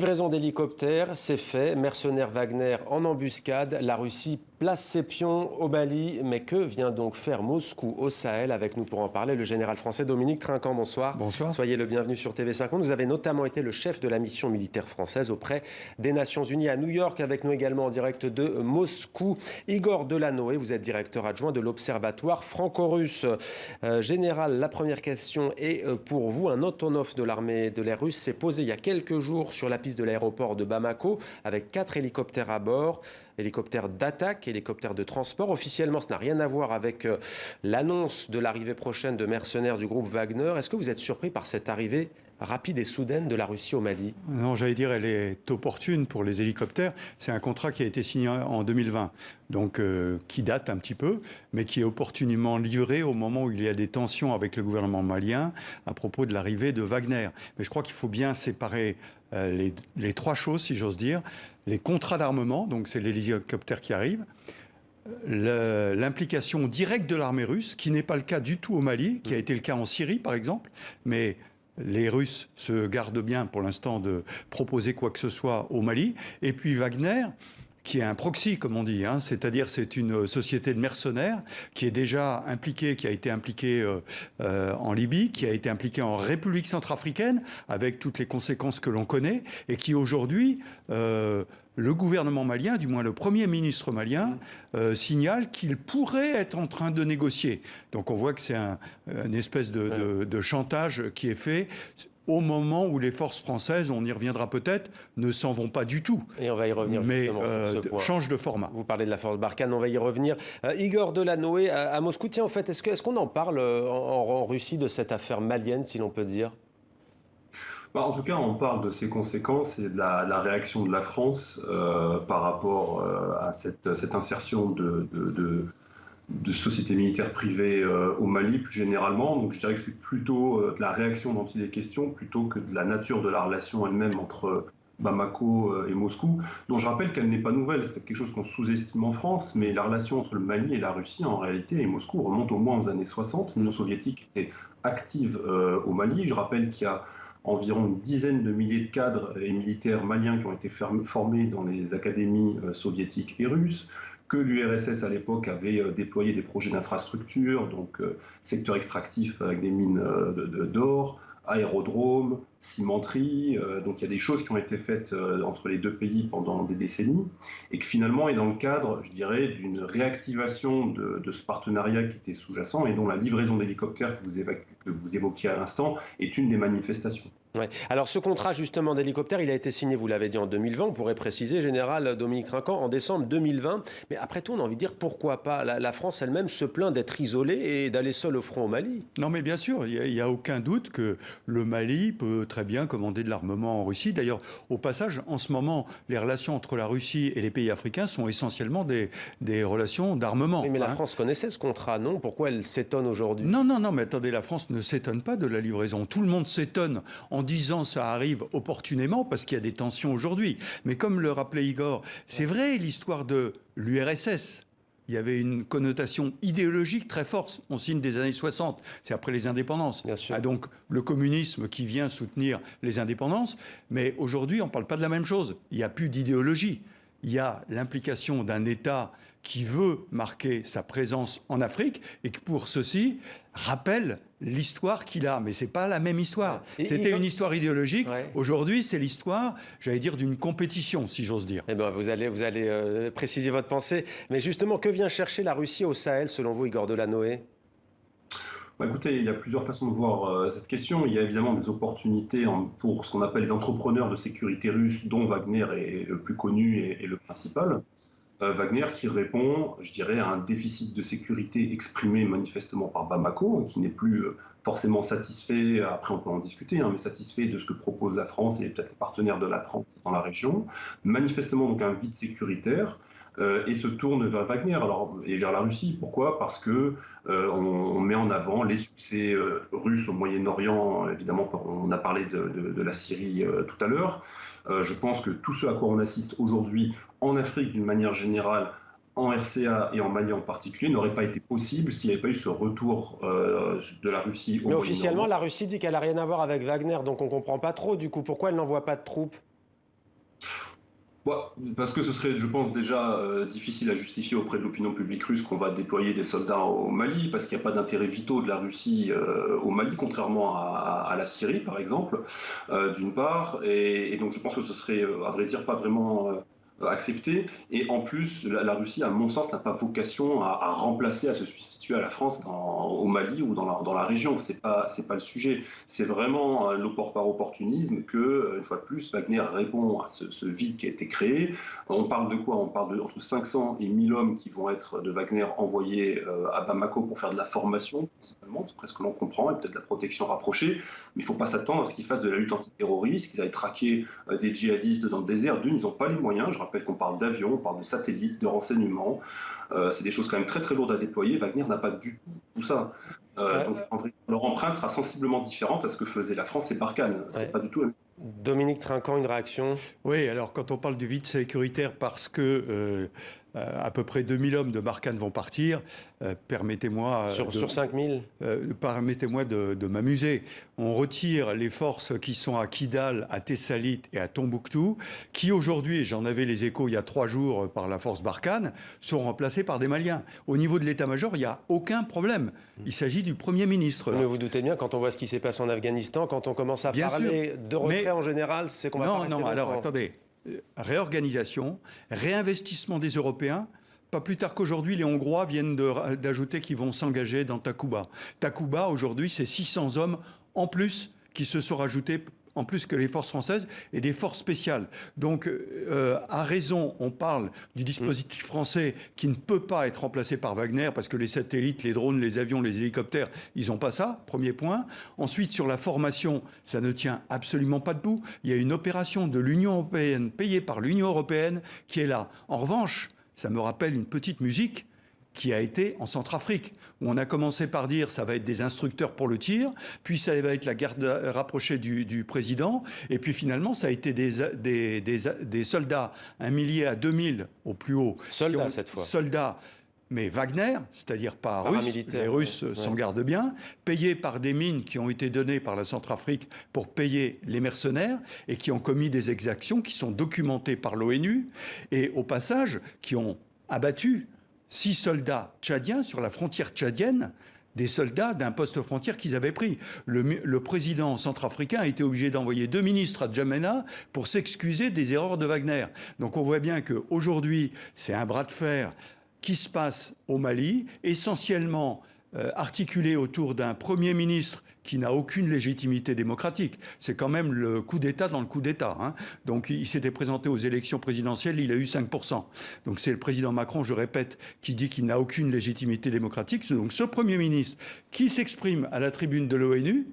Livraison d'hélicoptères, c'est fait. Mercenaires Wagner en embuscade. La Russie place ses pions au Mali. Mais que vient donc faire Moscou au Sahel? Avec nous pour en parler, le général français Dominique Trinquant. Bonsoir. Bonsoir. Soyez le bienvenu sur TV5 Monde. Vous avez notamment été le chef de la mission militaire française auprès des Nations Unies à New York. Avec nous également en direct de Moscou, Igor Delanoë. Vous êtes directeur adjoint de l'Observatoire franco-russe. Général, la première question est pour vous. Un Antonov de l'armée de l'air russe s'est posé il y a quelques jours sur la piste de l'aéroport de Bamako avec 4 hélicoptères à bord, hélicoptères d'attaque, hélicoptères de transport. Officiellement, ça n'a rien à voir avec l'annonce de l'arrivée prochaine de mercenaires du groupe Wagner. Est-ce que vous êtes surpris par cette arrivée rapide et soudaine de la Russie au Mali? Non, j'allais dire, elle est opportune pour les hélicoptères. C'est un contrat qui a été signé en 2020, donc qui date un petit peu, mais qui est opportunément livré au moment où il y a des tensions avec le gouvernement malien à propos de l'arrivée de Wagner. Mais je crois qu'il faut bien séparer les trois choses, si j'ose dire. Les contrats d'armement, donc c'est les hélicoptères qui arrivent, l'implication directe de l'armée russe, qui n'est pas le cas du tout au Mali, qui a été le cas en Syrie par exemple, mais les Russes se gardent bien pour l'instant de proposer quoi que ce soit au Mali. Et puis Wagner, qui est un proxy, comme on dit, hein, c'est-à-dire c'est une société de mercenaires qui est déjà impliquée, qui a été impliquée en Libye, qui a été impliquée en République centrafricaine, avec toutes les conséquences que l'on connaît, et qui aujourd'hui... le gouvernement malien, du moins le Premier ministre malien, signale qu'il pourrait être en train de négocier. Donc on voit que c'est une espèce de chantage qui est fait au moment où les forces françaises, on y reviendra peut-être, ne s'en vont pas du tout. Et on va y revenir justement sur ce point. Change de format. Vous parlez de la force Barkhane, on va y revenir. Igor Delanoë à Moscou. Tiens, en fait, est-ce qu'on en parle en Russie de cette affaire malienne, si l'on peut dire? En tout cas, on parle de ses conséquences et de la réaction de la France par rapport à cette insertion de sociétés militaires privées au Mali, plus généralement. Donc je dirais que c'est plutôt de la réaction dont il est question, plutôt que de la nature de la relation elle-même entre Bamako et Moscou, dont je rappelle qu'elle n'est pas nouvelle. C'est peut-être quelque chose qu'on sous-estime en France, mais la relation entre le Mali et la Russie, en réalité, et Moscou, remonte au moins aux années 60. L'Union soviétique était active au Mali. Je rappelle qu'il y a environ une dizaine de milliers de cadres et militaires maliens qui ont été formés dans les académies soviétiques et russes, que l'URSS à l'époque avait déployé des projets d'infrastructure, donc secteur extractif avec des mines d'or, aérodromes, cimenterie, donc il y a des choses qui ont été faites entre les deux pays pendant des décennies, et que finalement est dans le cadre, je dirais, d'une réactivation de ce partenariat qui était sous-jacent et dont la livraison d'hélicoptères que vous évoquiez à l'instant est une des manifestations. Ouais. Alors ce contrat justement d'hélicoptère, il a été signé, vous l'avez dit, en 2020, on pourrait préciser, général Dominique Trinquant, en décembre 2020. Mais après tout, on a envie de dire pourquoi pas. La France elle-même se plaint d'être isolée et d'aller seule au front au Mali. Non mais bien sûr, il n'y a aucun doute que le Mali peut très bien commander de l'armement en Russie. D'ailleurs, au passage, en ce moment, les relations entre la Russie et les pays africains sont essentiellement des relations d'armement. Oui, mais la France connaissait ce contrat, non? Pourquoi elle s'étonne aujourd'hui? Non, mais attendez, la France ne s'étonne pas de la livraison. Tout le monde s'étonne en disant ça arrive opportunément parce qu'il y a des tensions aujourd'hui. Mais comme le rappelait Igor, c'est vrai l'histoire de l'URSS. Il y avait une connotation idéologique très forte. On signe des années 60, c'est après les indépendances. Bien sûr. Ah, donc le communisme qui vient soutenir les indépendances. Mais aujourd'hui, on ne parle pas de la même chose. Il n'y a plus d'idéologie. Il y a l'implication d'un État qui veut marquer sa présence en Afrique et qui, pour ceci, rappelle l'histoire qu'il a. Mais ce n'est pas la même histoire. C'était une histoire idéologique. Ouais. Aujourd'hui, c'est l'histoire, j'allais dire, d'une compétition, si j'ose dire. Eh ben, vous allez préciser votre pensée. Mais justement, que vient chercher la Russie au Sahel, selon vous, Igor Delanoë? Écoutez, il y a plusieurs façons de voir cette question. Il y a évidemment des opportunités pour ce qu'on appelle les entrepreneurs de sécurité russes, dont Wagner est le plus connu et le principal. Wagner qui répond, je dirais, à un déficit de sécurité exprimé manifestement par Bamako, qui n'est plus forcément satisfait, après on peut en discuter, mais satisfait de ce que propose la France et peut-être les partenaires de la France dans la région. Manifestement donc un vide sécuritaire. Et se tourne vers Wagner et vers la Russie. Pourquoi? Parce que on met en avant les succès russes au Moyen-Orient. Évidemment, on a parlé de la Syrie tout à l'heure. Je pense que tout ce à quoi on assiste aujourd'hui en Afrique d'une manière générale, en RCA et en Mali en particulier, n'aurait pas été possible s'il n'y avait pas eu ce retour de la Russie au Moyen-Orient. Mais officiellement, la Russie dit qu'elle n'a rien à voir avec Wagner, donc on ne comprend pas trop du coup. Pourquoi elle n'envoie pas de troupes? Parce que ce serait, je pense, déjà difficile à justifier auprès de l'opinion publique russe qu'on va déployer des soldats au Mali, parce qu'il n'y a pas d'intérêt vitaux de la Russie au Mali, contrairement à la Syrie, par exemple, d'une part. Et donc je pense que ce serait, à vrai dire, pas vraiment accepté. Et en plus, la Russie, à mon sens, n'a pas vocation à remplacer, à se substituer à la France au Mali ou dans la région. C'est pas le sujet. C'est vraiment par opportunisme que, une fois de plus, Wagner répond à ce vide qui a été créé. On parle de quoi? On parle de entre 500 et 1000 hommes qui vont être de Wagner envoyés à Bamako pour faire de la formation, principalement, c'est presque ce que l'on comprend, et peut-être de la protection rapprochée. Mais il ne faut pas s'attendre à ce qu'ils fassent de la lutte antiterroriste, qu'ils aillent traquer des djihadistes dans le désert. D'une, ils n'ont pas les moyens. Je rappelle qu'on parle d'avions, on parle de satellites, de renseignements. C'est des choses quand même très très lourdes à déployer. Wagner n'a pas du tout ça. Donc en vrai, leur empreinte sera sensiblement différente à ce que faisait la France et Barkhane. C'est pas du tout la même. Dominique Trinquant, une réaction? Oui, alors quand on parle du vide sécuritaire parce que à peu près 2000 hommes de Barkhane vont partir, permettez-moi... Sur 5000 permettez-moi de m'amuser. On retire les forces qui sont à Kidal, à Tessalit et à Tombouctou, qui aujourd'hui, et j'en avais les échos il y a 3 jours par la force Barkhane, sont remplacés par des Maliens. Au niveau de l'état-major, il n'y a aucun problème. Il s'agit du Premier ministre. Mais vous doutez bien, quand on voit ce qui s'est passé en Afghanistan, quand on commence à parler de retrait en général, c'est qu'on va pas rester Non, alors longtemps. attendez. Réorganisation, réinvestissement des Européens. Pas plus tard qu'aujourd'hui, les Hongrois viennent d'ajouter qu'ils vont s'engager dans Takuba. Takuba, aujourd'hui, c'est 600 hommes en plus qui se sont rajoutés, en plus que les forces françaises et des forces spéciales. Donc, à raison, on parle du dispositif français qui ne peut pas être remplacé par Wagner parce que les satellites, les drones, les avions, les hélicoptères, ils n'ont pas ça, premier point. Ensuite, sur la formation, ça ne tient absolument pas debout. Il y a une opération de l'Union européenne, payée par l'Union européenne, qui est là. En revanche, ça me rappelle une petite musique qui a été en Centrafrique, où on a commencé par dire ça va être des instructeurs pour le tir, puis ça va être la garde rapprochée du président, et puis finalement ça a été des soldats, 1 millier à 2000 au plus haut. Soldats cette fois. Soldats, mais Wagner, c'est-à-dire pas russes, les Russes s'en gardent bien, payés par des mines qui ont été données par la Centrafrique pour payer les mercenaires et qui ont commis des exactions qui sont documentées par l'ONU, et au passage qui ont abattu 6 soldats tchadiens sur la frontière tchadienne, des soldats d'un poste frontière qu'ils avaient pris. Le président centrafricain a été obligé d'envoyer 2 ministres à Djamena pour s'excuser des erreurs de Wagner. Donc on voit bien qu'aujourd'hui, c'est un bras de fer qui se passe au Mali, essentiellement articulé autour d'un Premier ministre qui n'a aucune légitimité démocratique. C'est quand même le coup d'État dans le coup d'État. Hein. Donc il s'était présenté aux élections présidentielles, il a eu 5%. Donc c'est le président Macron, je répète, qui dit qu'il n'a aucune légitimité démocratique. Donc ce Premier ministre qui s'exprime à la tribune de l'ONU,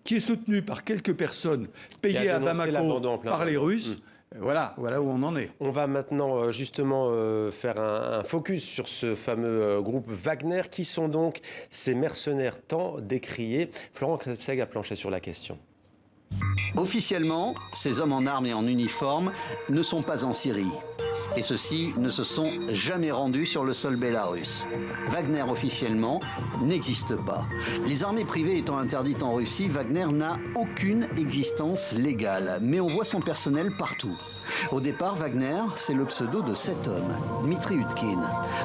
qui est soutenu par quelques personnes payées à Bamako par les Russes, Voilà où on en est. On va maintenant justement faire un focus sur ce fameux groupe Wagner. Qui sont donc ces mercenaires tant décriés? Florent Krepseg a planché sur la question. Officiellement, ces hommes en armes et en uniforme ne sont pas en Syrie. Et ceux-ci ne se sont jamais rendus sur le sol bélarusse. Wagner, officiellement, n'existe pas. Les armées privées étant interdites en Russie, Wagner n'a aucune existence légale. Mais on voit son personnel partout. Au départ, Wagner, c'est le pseudo de cet homme, Dmitri Utkin,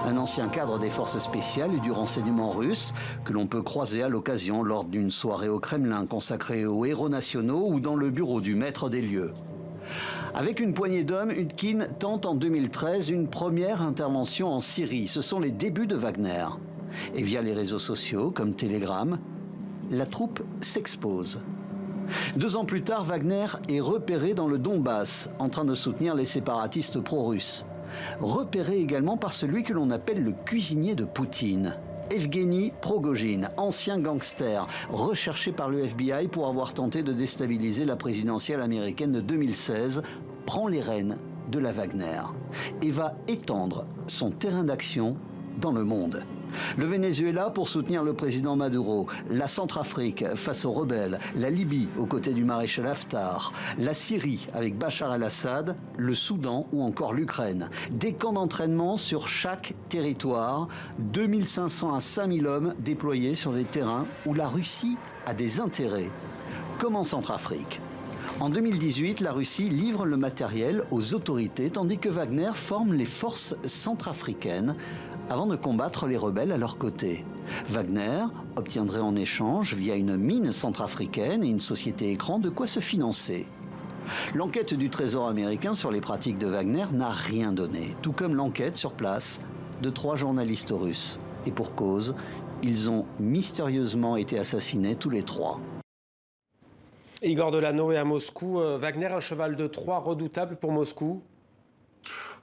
un ancien cadre des forces spéciales et du renseignement russe que l'on peut croiser à l'occasion lors d'une soirée au Kremlin consacrée aux héros nationaux ou dans le bureau du maître des lieux. Avec une poignée d'hommes, Utkin tente en 2013 une première intervention en Syrie. Ce sont les débuts de Wagner. Et via les réseaux sociaux comme Telegram, la troupe s'expose. 2 ans plus tard, Wagner est repéré dans le Donbass, en train de soutenir les séparatistes pro-russes. Repéré également par celui que l'on appelle le cuisinier de Poutine, Evgeny Progojine, ancien gangster, recherché par le FBI pour avoir tenté de déstabiliser la présidentielle américaine de 2016, prend les rênes de la Wagner et va étendre son terrain d'action dans le monde. Le Venezuela pour soutenir le président Maduro, la Centrafrique face aux rebelles, la Libye aux côtés du maréchal Haftar, la Syrie avec Bachar el-Assad, le Soudan ou encore l'Ukraine. Des camps d'entraînement sur chaque territoire, 2500 à 5000 hommes déployés sur des terrains où la Russie a des intérêts, comme en Centrafrique. En 2018, la Russie livre le matériel aux autorités tandis que Wagner forme les forces centrafricaines avant de combattre les rebelles à leur côté. Wagner obtiendrait en échange, via une mine centrafricaine et une société écran, de quoi se financer. L'enquête du Trésor américain sur les pratiques de Wagner n'a rien donné, tout comme l'enquête sur place de 3 journalistes russes. Et pour cause, ils ont mystérieusement été assassinés tous les 3. Igor Delanoë à Moscou. Wagner, un cheval de Troie redoutable pour Moscou?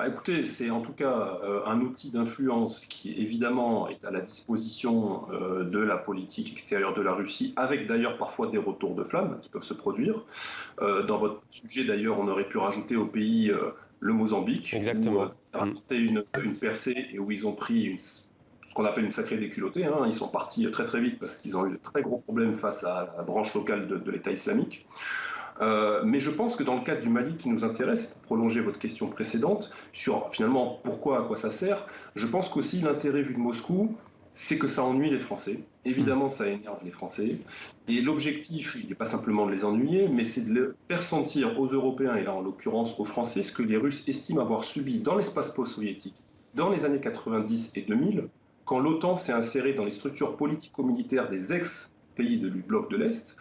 Écoutez, c'est en tout cas un outil d'influence qui évidemment est à la disposition de la politique extérieure de la Russie, avec d'ailleurs parfois des retours de flamme qui peuvent se produire. Dans votre sujet d'ailleurs, on aurait pu rajouter au pays le Mozambique, Exactement. où a raconté une percée et où ils ont pris ce qu'on appelle une sacrée déculottée. Hein. Ils sont partis très très vite parce qu'ils ont eu de très gros problèmes face à la branche locale de l'État islamique. Mais je pense que dans le cadre du Mali qui nous intéresse, pour prolonger votre question précédente, sur finalement pourquoi, à quoi ça sert, je pense qu'aussi l'intérêt vu de Moscou, c'est que ça ennuie les Français. Évidemment, ça énerve les Français. Et l'objectif, il n'est pas simplement de les ennuyer, mais c'est de faire sentir aux Européens, et là en l'occurrence aux Français, ce que les Russes estiment avoir subi dans l'espace post-soviétique, dans les années 90 et 2000, quand l'OTAN s'est insérée dans les structures politico-militaires des ex-pays du bloc de l'Est,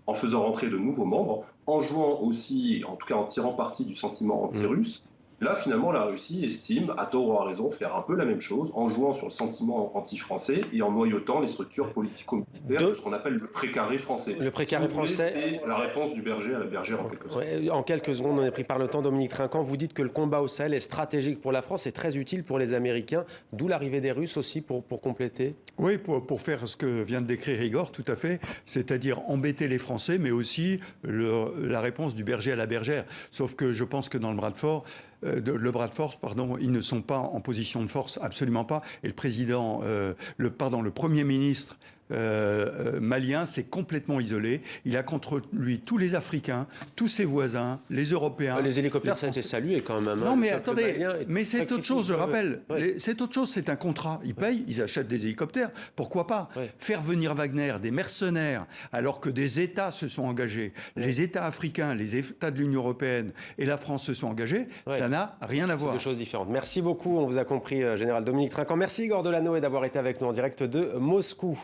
en faisant rentrer de nouveaux membres, en jouant aussi, en tout cas en tirant parti du sentiment anti-russe. Là, finalement, la Russie estime, à tort ou à raison, faire un peu la même chose, en jouant sur le sentiment anti-français et en noyautant les structures politico-militaires, ce qu'on appelle le précaré français. Le précaré français, c'est la réponse du berger à la bergère, en quelque sorte. Ouais, en quelques secondes, on est pris par le temps. Dominique Trinquant, vous dites que le combat au Sahel est stratégique pour la France et très utile pour les Américains, d'où l'arrivée des Russes aussi pour compléter. Oui, pour faire ce que vient de décrire Igor, tout à fait, c'est-à-dire embêter les Français, mais aussi la réponse du berger à la bergère. Sauf que je pense que dans le bras de force, ils ne sont pas en position de force, absolument pas. Et le président, le Premier ministre malien s'est complètement isolé. Il a contre lui tous les Africains, tous ses voisins, les Européens. Les hélicoptères, ça a été salué quand même. Non, mais attendez, mais c'est autre chose, je rappelle. Ouais. C'est autre chose, c'est un contrat. Ils payent, ils achètent des hélicoptères. Pourquoi pas faire venir Wagner, des mercenaires, alors que des États se sont engagés. Les États africains, les États de l'Union européenne et la France se sont engagés. Ça n'a rien à voir. C'est deux choses différentes. Merci beaucoup, on vous a compris, Général Dominique Trinquant. Merci Igor Delanoë d'avoir été avec nous en direct de Moscou.